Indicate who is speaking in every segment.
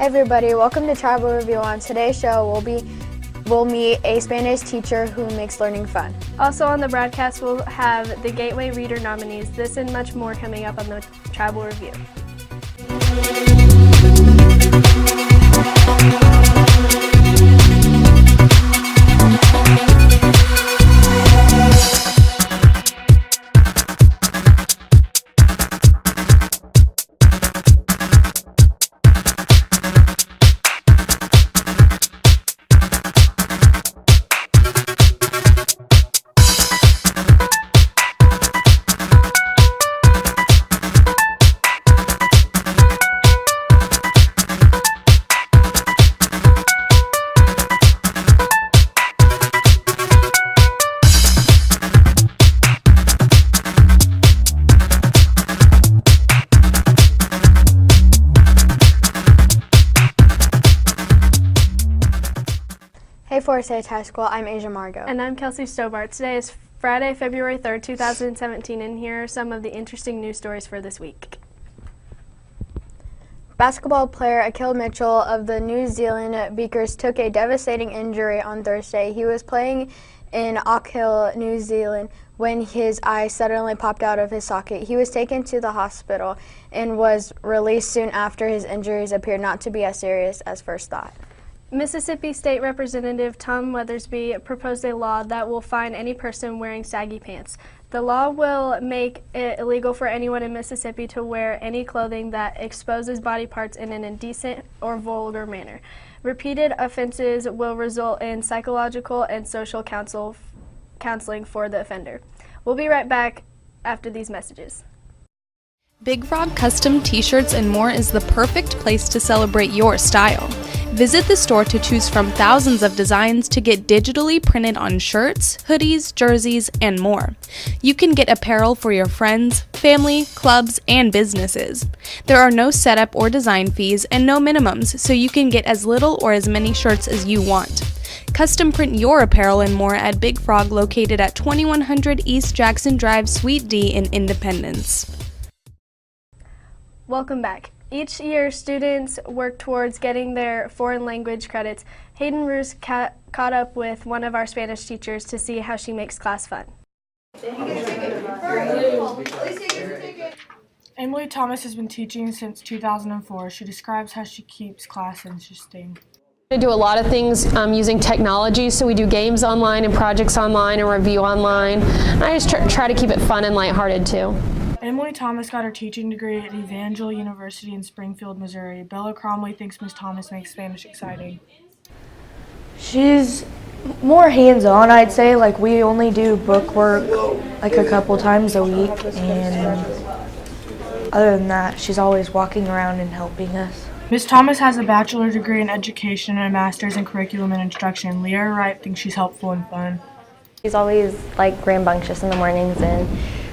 Speaker 1: Hey everybody, welcome to Tribal Review. On today's show, we'll meet a Spanish teacher who makes learning fun.
Speaker 2: Also on the broadcast, we'll have the Gateway Reader nominees. This and much more coming up on the Tribal Review.
Speaker 1: Hey Forest Heights High School, I'm Asia Margot.
Speaker 2: And I'm Kelsey Stobart. Today is Friday, February 3rd, 2017, and here are some of the interesting news stories for this week.
Speaker 1: Basketball player Akil Mitchell of the New Zealand Beakers took a devastating injury on Thursday. He was playing in Auckland, New Zealand, when his eye suddenly popped out of his socket. He was taken to the hospital and was released soon after his injuries appeared not to be as serious as first thought.
Speaker 2: Mississippi State Representative Tom Weathersby proposed a law that will fine any person wearing saggy pants. The law will make it illegal for anyone in Mississippi to wear any clothing that exposes body parts in an indecent or vulgar manner. Repeated offenses will result in psychological and social counseling for the offender. We'll be right back after these messages.
Speaker 3: Big Frog Custom T-shirts and more is the perfect place to celebrate your style. Visit the store to choose from thousands of designs to get digitally printed on shirts, hoodies, jerseys, and more. You can get apparel for your friends, family, clubs, and businesses. There are no setup or design fees and no minimums, so you can get as little or as many shirts as you want. Custom print your apparel and more at Big Frog, located at 2100 East Jackson Drive, Suite D in Independence.
Speaker 2: Welcome back. Each year, students work towards getting their foreign language credits. Hayden Roos caught up with one of our Spanish teachers to see how she makes class fun.
Speaker 4: Emily Thomas has been teaching since 2004. She describes how she keeps class interesting.
Speaker 5: I do a lot of things using technology, so we do games online and projects online and review online. I just try to keep it fun and lighthearted too.
Speaker 4: Emily Thomas got her teaching degree at Evangel University in Springfield, Missouri. Bella Cromley thinks Ms. Thomas makes Spanish exciting.
Speaker 6: She's more hands-on, I'd say. Like, we only do book work like a couple times a week, and other than that, she's always walking around and helping us.
Speaker 4: Ms. Thomas has a bachelor's degree in education and a master's in curriculum and instruction. Leah Wright thinks she's helpful and fun.
Speaker 7: She's always like rambunctious in the mornings, and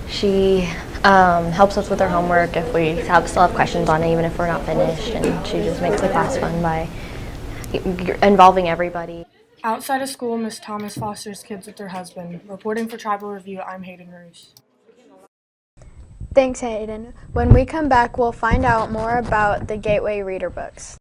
Speaker 7: she helps us with our homework if we still have questions on it, even if we're not finished, and she just makes the class fun by involving everybody.
Speaker 4: Outside of school, Ms. Thomas fosters kids with her husband. Reporting for Tribal Review, I'm Hayden Roos.
Speaker 1: Thanks, Hayden. When we come back, we'll find out more about the Gateway Reader books.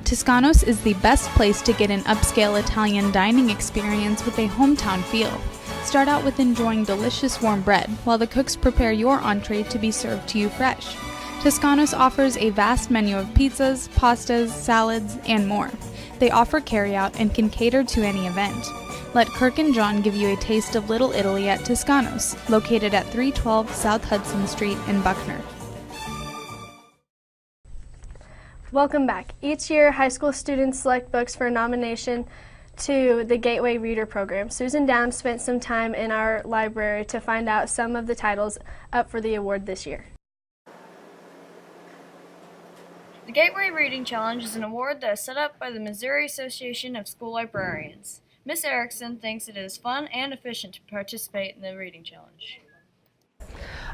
Speaker 3: Toscanos is the best place to get an upscale Italian dining experience with a hometown feel. Start out with enjoying delicious warm bread while the cooks prepare your entree to be served to you fresh. Toscanos offers a vast menu of pizzas, pastas, salads, and more. They offer carryout and can cater to any event. Let Kirk and John give you a taste of Little Italy at Toscanos, located at 312 South Hudson Street in Buckner.
Speaker 2: Welcome back. Each year, high school students select books for nomination to the Gateway Reader program. Susan Downs spent some time in our library to find out some of the titles up for the award this year.
Speaker 8: The Gateway Reading Challenge is an award that is set up by the Missouri Association of School Librarians. Ms. Erickson thinks it is fun and efficient to participate in the Reading Challenge.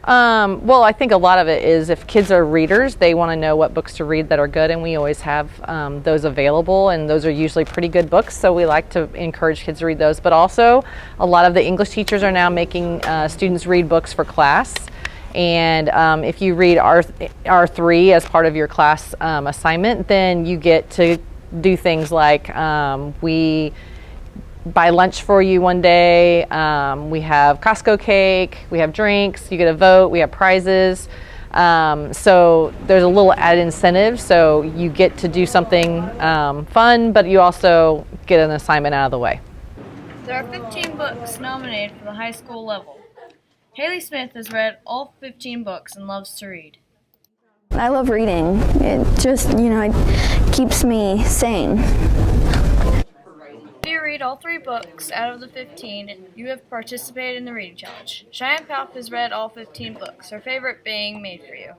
Speaker 9: Well, I think a lot of it is if kids are readers, they want to know what books to read that are good, and we always have those available, and those are usually pretty good books, so we like to encourage kids to read those. But also, a lot of the English teachers are now making students read books for class, And if you read R3 as part of your class assignment, then you get to do things like we buy lunch for you one day, we have Costco cake, we have drinks, you get a vote, we have prizes. So there's a little added incentive, so you get to do something fun, but you also get an assignment out of the way.
Speaker 8: There are 15 books nominated for the high school level. Haley Smith has read all 15 books and loves to read.
Speaker 10: I love reading. It just, it keeps me sane.
Speaker 8: If you read all 3 books out of the 15, you have participated in the reading challenge. Cheyenne Palp has read all 15 books, her favorite being Made for You.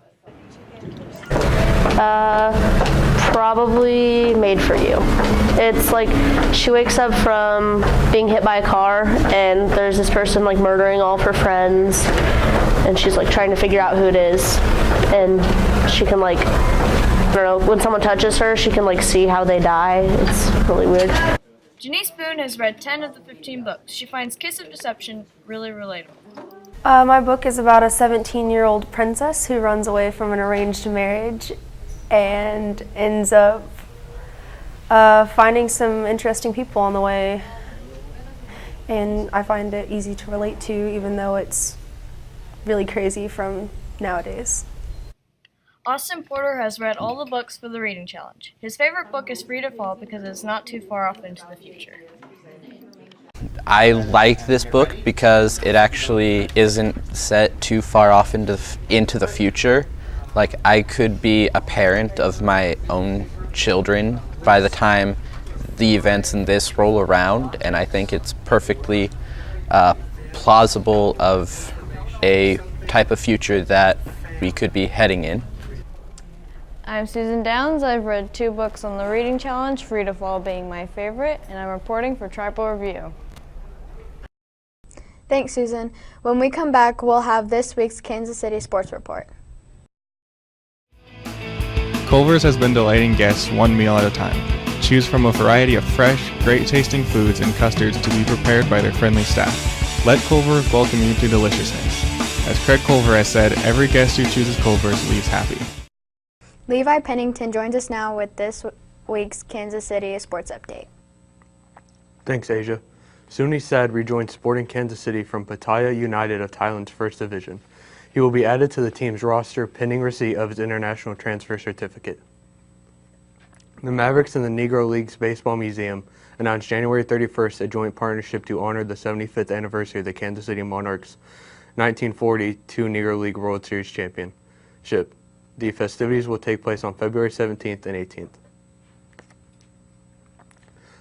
Speaker 11: Probably Made for You. It's like she wakes up from being hit by a car and there's this person like murdering all of her friends and she's like trying to figure out who it is, and she can like, I don't know, when someone touches her she can like see how they die. It's really weird.
Speaker 8: Janice Boone has read 10 of the 15 books. She finds Kiss of Deception really relatable.
Speaker 12: My book is about a 17-year-old princess who runs away from an arranged marriage and ends up finding some interesting people on the way. And I find it easy to relate to, even though it's really crazy from nowadays.
Speaker 8: Austin Porter has read all the books for the reading challenge. His favorite book is Free to Fall because it's not too far off into the future.
Speaker 13: I like this book because it actually isn't set too far off into the future. Like, I could be a parent of my own children by the time the events in this roll around, and I think it's perfectly plausible of a type of future that we could be heading in.
Speaker 14: I'm Susan Downs. I've read 2 books on the reading challenge, Free to Fall being my favorite, and I'm reporting for Tribal Review.
Speaker 1: Thanks, Susan. When we come back, we'll have this week's Kansas City Sports Report.
Speaker 15: Culver's has been delighting guests one meal at a time. Choose from a variety of fresh, great-tasting foods and custards to be prepared by their friendly staff. Let Culver's welcome you to deliciousness. As Craig Culver has said, every guest who chooses Culver's leaves happy.
Speaker 1: Levi Pennington joins us now with this week's Kansas City Sports Update.
Speaker 16: Thanks, Asia. Suni Sad rejoined Sporting Kansas City from Pattaya United of Thailand's First Division. He will be added to the team's roster pending receipt of his international transfer certificate. The Mavericks and the Negro Leagues Baseball Museum announced January 31st a joint partnership to honor the 75th anniversary of the Kansas City Monarchs' 1942 Negro League World Series championship. The festivities will take place on February 17th and 18th.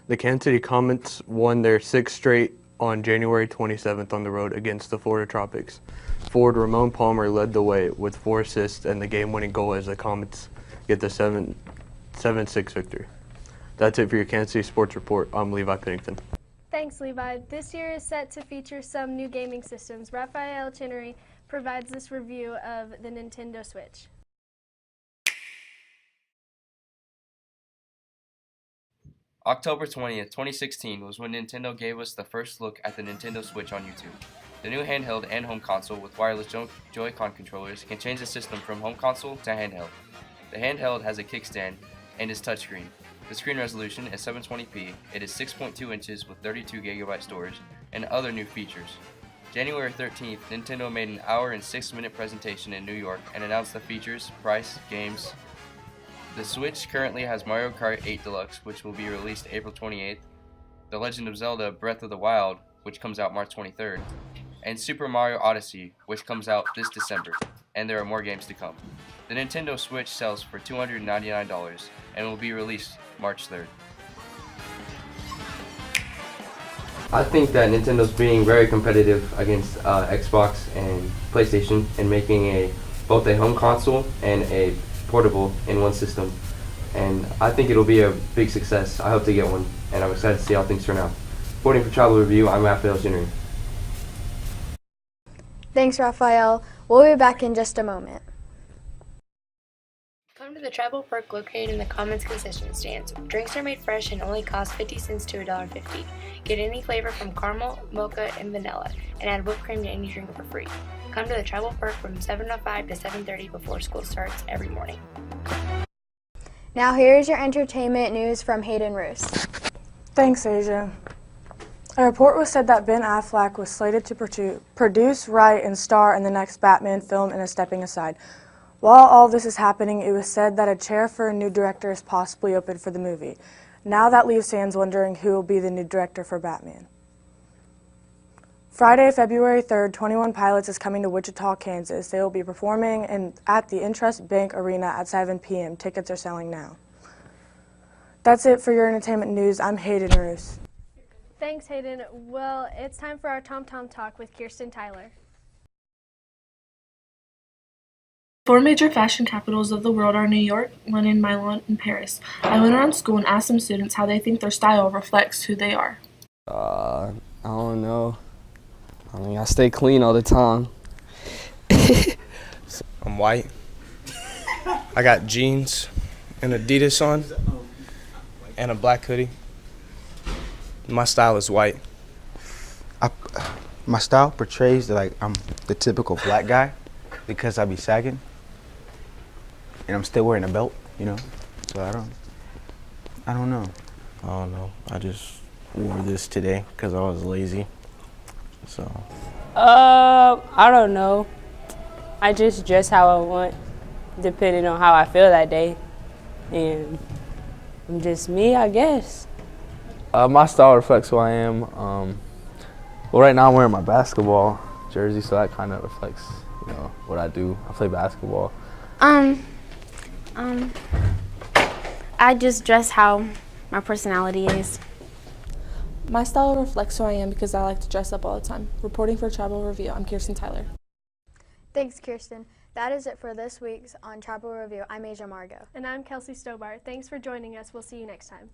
Speaker 16: The Kansas City Comets won their 6th straight on January 27th on the road against the Florida Tropics. Forward Ramon Palmer led the way with 4 assists and the game-winning goal as the Comets get the 7-6 victory. That's it for your Kansas City Sports Report. I'm Levi Pennington.
Speaker 2: Thanks, Levi. This year is set to feature some new gaming systems. Raphael Chinnery provides this review of the Nintendo Switch.
Speaker 17: October 20th, 2016 was when Nintendo gave us the first look at the Nintendo Switch on YouTube. The new handheld and home console with wireless Joy-Con controllers can change the system from home console to handheld. The handheld has a kickstand and is touchscreen. The screen resolution is 720p, it is 6.2 inches with 32GB storage, and other new features. January 13th, Nintendo made an hour and 6-minute presentation in New York and announced the features, price, games. The Switch currently has Mario Kart 8 Deluxe, which will be released April 28th, The Legend of Zelda Breath of the Wild, which comes out March 23rd, and Super Mario Odyssey, which comes out this December, and there are more games to come. The Nintendo Switch sells for $299 and will be released March 3rd.
Speaker 18: I think that Nintendo's being very competitive against Xbox and PlayStation and making both a home console and a portable in one system, and I think it'll be a big success. I hope to get one, and I'm excited to see how things turn out. Reporting for Travel Review, I'm Raphael Chinnery.
Speaker 1: Thanks, Raphael. We'll be back in just a moment.
Speaker 19: Come to the Tribal Perk located in the Commons concession stands. Drinks are made fresh and only cost 50 cents to $1.50. Get any flavor from caramel, mocha, and vanilla, and add whipped cream to any drink for free. Come to the Tribal Park from 7:05 to 7:30 before school starts every morning.
Speaker 1: Now here's your entertainment news from Hayden Roos.
Speaker 4: Thanks, Asia. A report was said that Ben Affleck was slated to produce, write, and star in the next Batman film and is stepping aside. While all this is happening, it was said that a chair for a new director is possibly open for the movie. Now that leaves fans wondering who will be the new director for Batman. Friday, February 3rd, 21 Pilots is coming to Wichita, Kansas. They will be performing at the Intrust Bank Arena at 7 p.m. Tickets are selling now. That's it for your entertainment news. I'm Hayden Roos.
Speaker 2: Thanks, Hayden. Well, it's time for our Tom Tom Talk with Kirsten Tyler.
Speaker 4: 4 major fashion capitals of the world are New York, London, Milan, and Paris. I went around school and asked some students how they think their style reflects who they are.
Speaker 20: I don't know. I mean, I stay clean all the time.
Speaker 21: I'm white. I got jeans and Adidas on and a black hoodie. My style is white.
Speaker 22: My style portrays that like I'm the typical black guy because I be sagging and I'm still wearing a belt, you know. So I don't know.
Speaker 21: I don't know. I just wore this today because I was lazy. So.
Speaker 23: I don't know. I just dress how I want, depending on how I feel that day. And I'm just me, I guess.
Speaker 20: My style reflects who I am. Well, right now I'm wearing my basketball jersey, so that kind of reflects, you know, what I do. I play basketball.
Speaker 24: I just dress how my personality is.
Speaker 3: My style reflects who I am because I like to dress up all the time. Reporting for Tribal Review, I'm Kirsten Tyler.
Speaker 1: Thanks, Kirsten. That is it for this week's on Tribal Review. I'm Asia Margot.
Speaker 2: And I'm Kelsey Stobar. Thanks for joining us. We'll see you next time.